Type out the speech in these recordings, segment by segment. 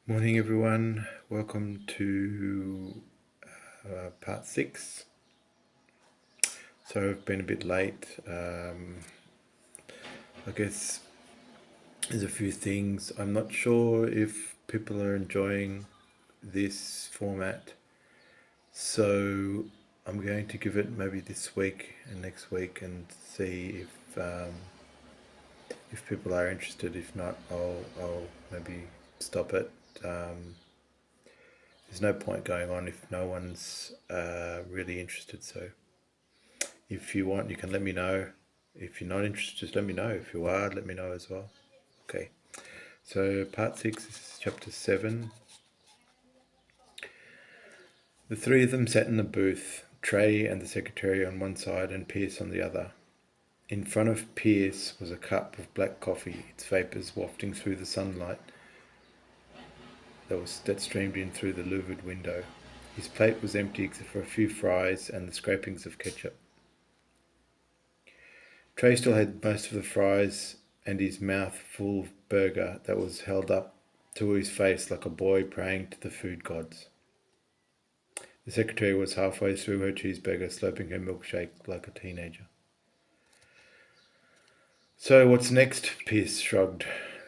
Morning, everyone. Welcome to part 6. So I've been a bit late. I guess there's a few things. I'm not sure if people are enjoying this format. So I'm going to give it maybe this week and next week and see if people are interested. If not, I'll maybe stop it. There's no point going on if no one's really interested. So if you want, you can let me know. If you're not interested, just let me know. If you are, let me know as well. Okay. So part 6 is chapter 7. The three of them sat in the booth, Trey and the secretary on one side and Pierce on the other. In front of Pierce was a cup of black coffee, its vapours wafting through the sunlight that streamed in through the louvered window. His plate was empty except for a few fries and the scrapings of ketchup. Trey still had most of the fries and his mouth full of burger that was held up to his face like a boy praying to the food gods. The secretary was halfway through her cheeseburger, slurping her milkshake like a teenager. So what's next? Pierce shrugged,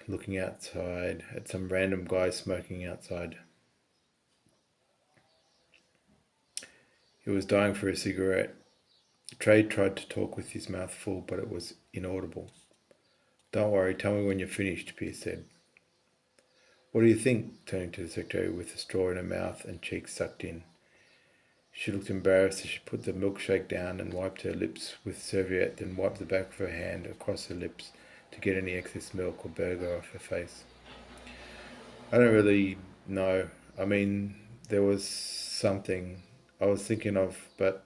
looking outside at some random guy smoking outside. He was dying for a cigarette. Trey tried to talk with his mouth full, but it was inaudible. Don't worry, tell me when you're finished, Pierce said. What do you think? Turning to the secretary with a straw in her mouth and cheeks sucked in. She looked embarrassed as she put the milkshake down and wiped her lips with serviette, then wiped the back of her hand across her lips to get any excess milk or burger off her face. I don't really know. I mean, there was something I was thinking of, but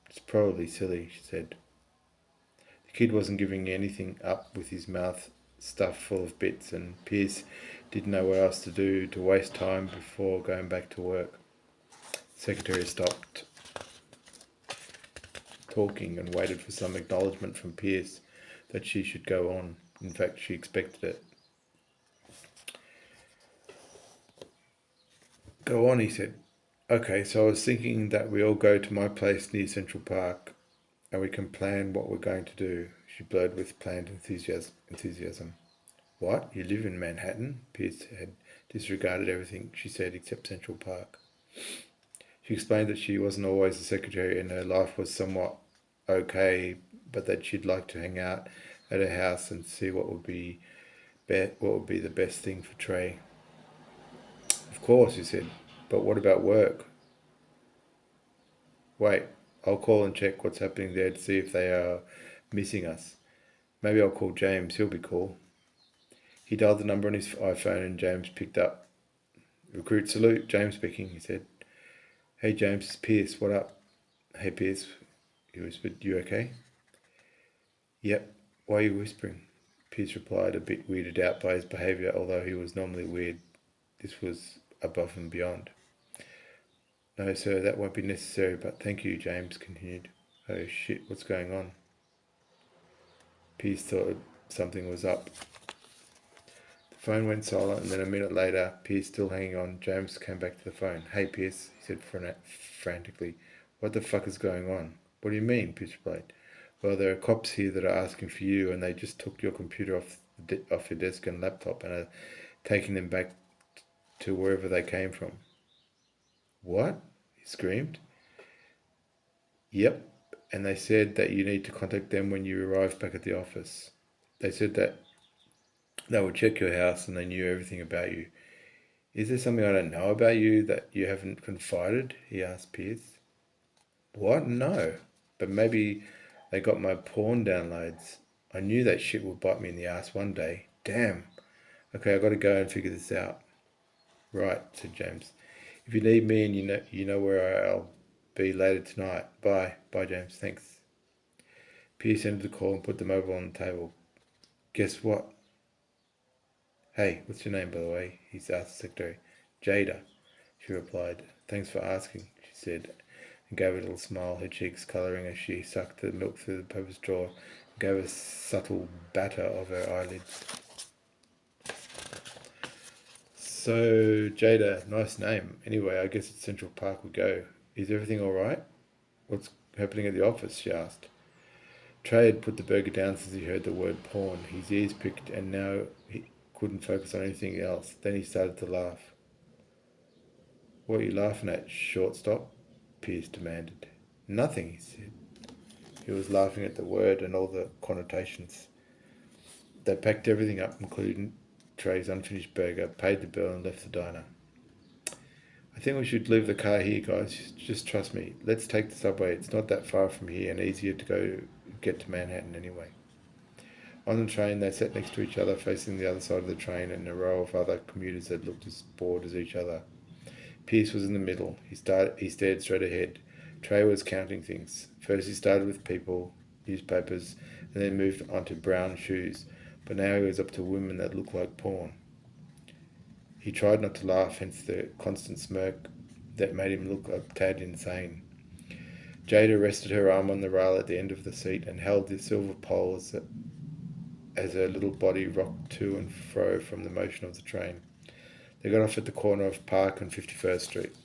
it's probably silly, she said. The kid wasn't giving anything up with his mouth stuffed full of bits, and Pierce didn't know what else to do to waste time before going back to work. The secretary stopped talking and waited for some acknowledgement from Pierce that she should go on. In fact, she expected it. Go on, he said. Okay, so I was thinking that we all go to my place near Central Park and we can plan what we're going to do, she blurred with planned enthusiasm. What? You live in Manhattan? Pierce had disregarded everything she said except Central Park. She explained that she wasn't always the secretary and her life was somewhat okay, but that she'd like to hang out at her house and see what would be the best thing for Trey. Of course, he said, but what about work? Wait, I'll call and check what's happening there to see if they are missing us. Maybe I'll call James, he'll be cool. He dialed the number on his iPhone and James picked up. Recruit salute, James speaking, he said. Hey James, it's Pierce, what up? Hey Pierce, he whispered, you okay? Yep, why are you whispering? Pierce replied, a bit weirded out by his behaviour, although he was normally weird. This was above and beyond. No, sir, that won't be necessary, but thank you, James continued. Oh shit, what's going on? Pierce thought something was up. The phone went silent, and then a minute later, Pierce still hanging on, James came back to the phone. Hey, Pierce, he said frantically. What the fuck is going on? What do you mean? Pierce replied. Well, there are cops here that are asking for you, and they just took your computer off your desk and laptop and are taking them back to wherever they came from. What? He screamed. Yep, and they said that you need to contact them when you arrive back at the office. They said that they would check your house and they knew everything about you. Is there something I don't know about you that you haven't confided? He asked Pierce. What? No. But maybe they got my porn downloads. I knew that shit would bite me in the ass one day. Damn. Okay, I gotta go and figure this out. Right, said James. If you need me and you know where I'll be later tonight. Bye. Bye, James. Thanks. Pierce ended the call and put the mobile on the table. Guess what? Hey, what's your name, by the way? He asked the secretary. Jada, she replied. Thanks for asking, she said, and gave a little smile, her cheeks colouring as she sucked the milk through the paper straw and gave a subtle batter of her eyelids. So, Jada, nice name. Anyway, I guess it's Central Park we go. Is everything all right? What's happening at the office? She asked. Trey had put the burger down as he heard the word porn. His ears pricked, and now he couldn't focus on anything else. Then he started to laugh. What are you laughing at, shortstop? Pierce demanded. Nothing, he said. He was laughing at the word and all the connotations. They packed everything up, including Trey's unfinished burger, paid the bill, and left the diner. I think we should leave the car here, guys. Just trust me. Let's take the subway. It's not that far from here and easier to get to Manhattan anyway. On the train, they sat next to each other, facing the other side of the train and a row of other commuters that looked as bored as each other. Pierce was in the middle. He stared straight ahead. Trey was counting things. First he started with people, newspapers, and then moved on to brown shoes. But now he was up to women that looked like porn. He tried not to laugh, hence the constant smirk that made him look a tad insane. Jada rested her arm on the rail at the end of the seat and held the silver pole as her little body rocked to and fro from the motion of the train. They got off at the corner of Park and 51st Street.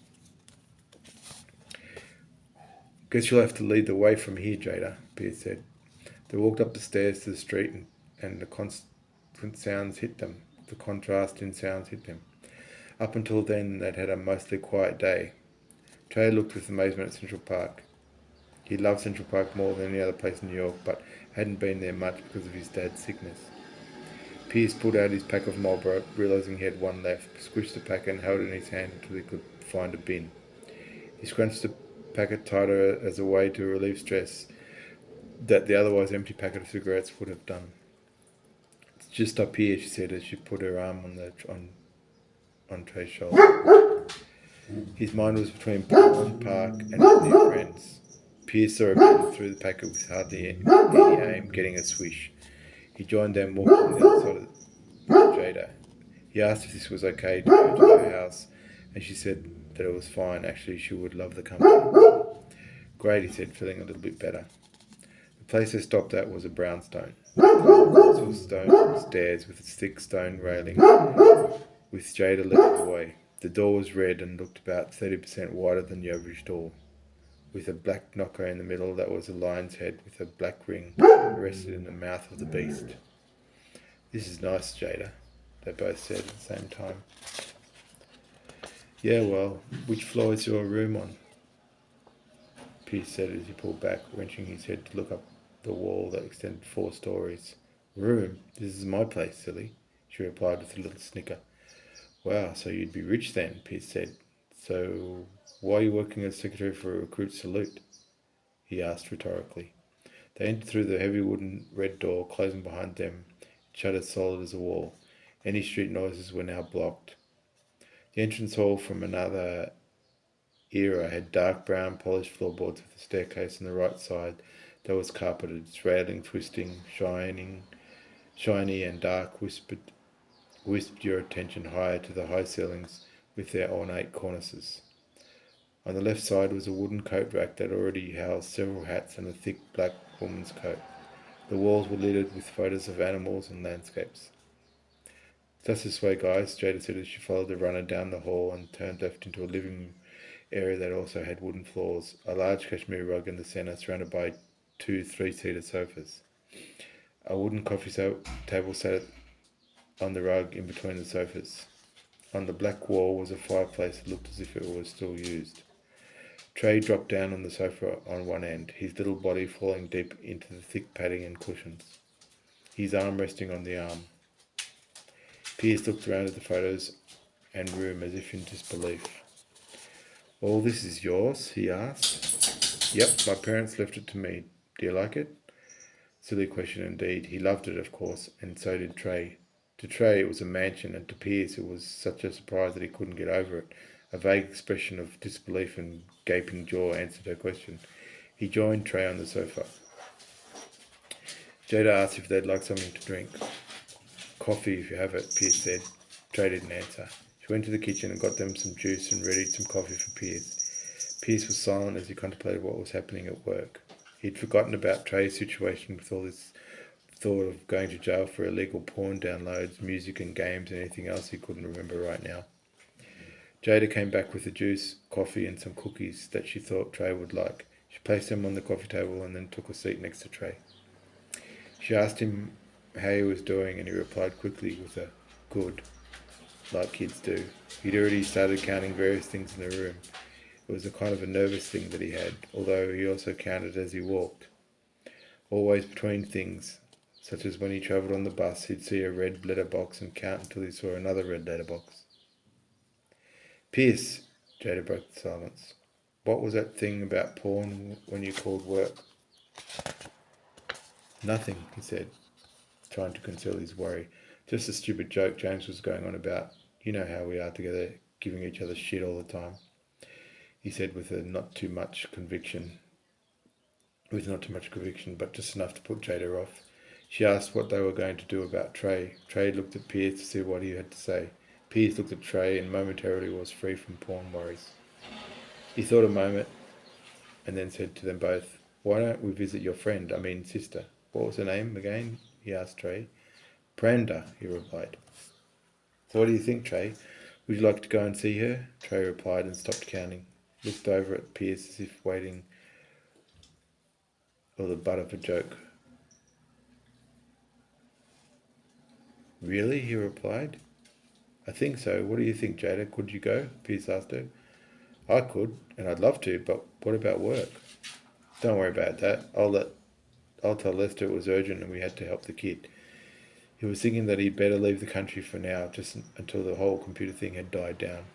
Guess you'll have to lead the way from here, Jada, Pierce said. They walked up the stairs to the street and the contrast in sounds hit them. Up until then, they'd had a mostly quiet day. Trey looked with amazement at Central Park. He loved Central Park more than any other place in New York, but hadn't been there much because of his dad's sickness. Pierce pulled out his pack of Marlboro, realising he had one left, squished the pack and held it in his hand until he could find a bin. He scrunched the packet tighter as a way to relieve stress that the otherwise empty packet of cigarettes would have done. It's just up here, she said as she put her arm on Trey's shoulder. His mind was between Portland Park and his new friends. Pierce saw a bin through the packet with hardly any aim, getting a swish. He joined them, walking on the other side of Jada. He asked if this was okay to go to her house, and she said that it was fine. Actually, she would love the company. Great, he said, feeling a little bit better. The place they stopped at was a brownstone. It stone stairs with a thick stone railing, with Jada leading the way. The door was red and looked about 30% wider than the average door, with a black knocker in the middle that was a lion's head with a black ring rested in the mouth of the beast. This is nice, Jada, they both said at the same time. Yeah, well, which floor is your room on? Pierce said as he pulled back, wrenching his head to look up the wall that extended 4 stories. Room? This is my place, silly, she replied with a little snicker. Wow, so you'd be rich then, Pierce said. So why are you working as secretary for a recruit salute? He asked rhetorically. They entered through the heavy wooden red door, closing behind them, shut as solid as a wall. Any street noises were now blocked. The entrance hall from another era had dark brown polished floorboards with a staircase on the right side that was carpeted, its railing twisting, shiny and dark, wisped your attention higher to the high ceilings with their ornate cornices. On the left side was a wooden coat rack that already housed several hats and a thick black woman's coat. The walls were littered with photos of animals and landscapes. Just this way, guys, Jada said as she followed the runner down the hall and turned left into a living room area that also had wooden floors, a large cashmere rug in the centre surrounded by 2 3-seater sofas. A wooden coffee table sat on the rug in between the sofas. On the black wall was a fireplace that looked as if it was still used. Trey dropped down on the sofa on one end, his little body falling deep into the thick padding and cushions, his arm resting on the arm. Pierce looked around at the photos and room as if in disbelief. All this is yours? He asked. Yep, my parents left it to me. Do you like it? Silly question indeed. He loved it, of course, and so did Trey. To Trey it was a mansion, and to Pierce it was such a surprise that he couldn't get over it. A vague expression of disbelief and gaping jaw answered her question. He joined Trey on the sofa. Jada asked if they'd like something to drink. Coffee, if you have it, Pierce said. Trey didn't answer. She went to the kitchen and got them some juice and readied some coffee for Pierce. Pierce was silent as he contemplated what was happening at work. He'd forgotten about Trey's situation with all this thought of going to jail for illegal porn downloads, music and games, and anything else he couldn't remember right now. Jada came back with the juice, coffee, and some cookies that she thought Trey would like. She placed them on the coffee table and then took a seat next to Trey. She asked him how he was doing, and he replied quickly with a good, like kids do. He'd already started counting various things in the room. It was a kind of a nervous thing that he had, although he also counted as he walked. Always between things, such as when he travelled on the bus, he'd see a red letterbox and count until he saw another red letterbox. Pierce, Jada broke the silence. What was that thing about porn when you called work? Nothing, he said, trying to conceal his worry. Just a stupid joke James was going on about. You know how we are together, giving each other shit all the time, he said with not too much conviction, but just enough to put Jada off. She asked what they were going to do about Trey. Trey looked at Pierce to see what he had to say. Pierce looked at Trey and momentarily was free from porn worries. He thought a moment and then said to them both, "Why don't we visit your friend, sister? What was her name again?" he asked Trey. "Pranda," he replied. "So what do you think, Trey? Would you like to go and see her?" Trey replied and stopped counting. Looked over at Pierce as if waiting for the butt of a joke. "Really?" he replied. "I think so. What do you think, Jada? Could you go?" Pierce asked her. "I could, and I'd love to, but what about work?" "Don't worry about that. I'll tell Lester it was urgent and we had to help the kid." He was thinking that he'd better leave the country for now, just until the whole computer thing had died down.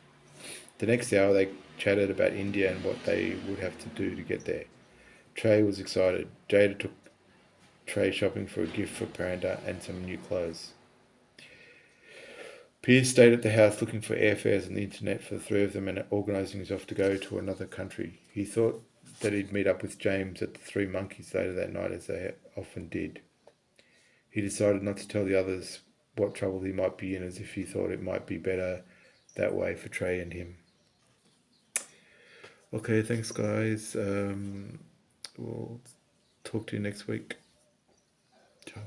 The next hour they chatted about India and what they would have to do to get there. Trey was excited. Jada took Trey shopping for a gift for Pranda and some new clothes. Pierce stayed at the house looking for airfares on the internet for the three of them and organising himself to go to another country. He thought that he'd meet up with James at the Three Monkeys later that night, as they often did. He decided not to tell the others what trouble he might be in, as if he thought it might be better that way for Trey and him. Okay, thanks guys. We'll talk to you next week. Ciao.